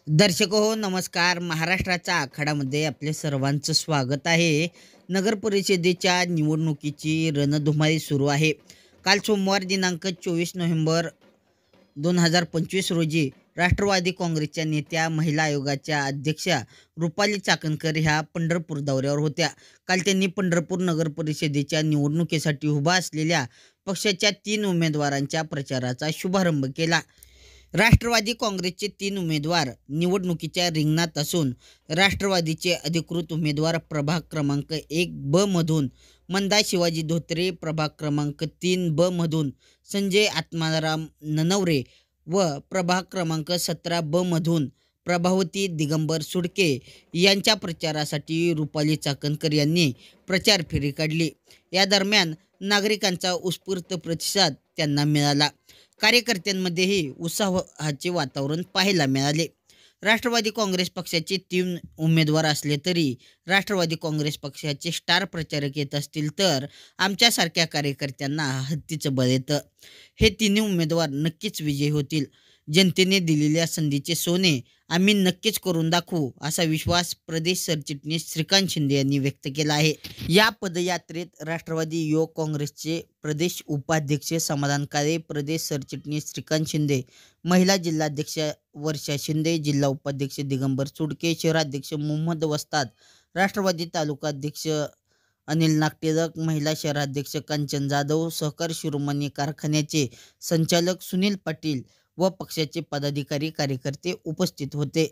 दर्शक हो नमस्कार. महाराष्ट्राच्या आखाड्यामध्ये आपले सर्वांचं स्वागत आहे. नगर परिषदेच्या निवडणुकीची रणधुमाळी सुरू आहे. काल सोमवार दिनांक 24 नोव्हेंबर 2025 रोजी राष्ट्रवादी काँग्रेसच्या नेत्या, महिला आयोगाच्या अध्यक्षा रुपाली चाकणकर ह्या पंढरपूर दौऱ्यावर होत्या. काल त्यांनी पंढरपूर नगर परिषदेच्या निवडणुकीसाठी उभा असलेल्या पक्षाच्या 3 उमेदवारांच्या प्रचाराचा शुभारंभ केला. राष्ट्रवादी काँग्रेसचे 3 उमेदवार निवडणुकीच्या रिंगणात असून राष्ट्रवादीचे अधिकृत उमेदवार प्रभाग क्रमांक 1 ब मधून मंदा शिवाजी धोत्रे, प्रभाग क्रमांक 3 ब मधून संजय आत्माराम ननवरे व प्रभाग क्रमांक 17 ब मधून प्रभावती दिगंबर सुडके यांच्या प्रचारासाठी रुपाली चाकणकर यांनी प्रचार फेरी काढली. या दरम्यान नागरिकांचा उत्स्फूर्त प्रतिसाद त्यांना मिळाला. कार्यकर्त्यांमध्येही उत्साहाचे वातावरण पाहायला मिळाले. राष्ट्रवादी काँग्रेस पक्षाचे 3 उमेदवार असले तरी राष्ट्रवादी काँग्रेस पक्षाचे स्टार प्रचारक येत असतील तर आमच्यासारख्या कार्यकर्त्यांना हत्तीचं बळ येतं. हे तिन्ही उमेदवार नक्कीच विजयी होतील. जनतेने दिलेल्या संधीचे सोने आम्ही नक्कीच करून दाखवू असा विश्वास प्रदेश सरचिटणीस श्रीकांत शिंदे यांनी व्यक्त केला आहे. या पदयात्रेत राष्ट्रवादी युवक काँग्रेसचे प्रदेश उपाध्यक्ष समाधान काळे, प्रदेश सरचिटणीस श्रीकांत शिंदे, महिला जिल्हाध्यक्ष वर्षा शिंदे, जिल्हा उपाध्यक्ष दिगंबर सुडके, शहराध्यक्ष मोहम्मद वस्ताद, राष्ट्रवादी तालुकाध्यक्ष अनिल नागटेरक, महिला शहराध्यक्ष कांचन जाधव, सहकार शिरोमणी कारखान्याचे संचालक सुनील पाटील व पक्षाचे पदाधिकारी कार्यकर्ते उपस्थित होते.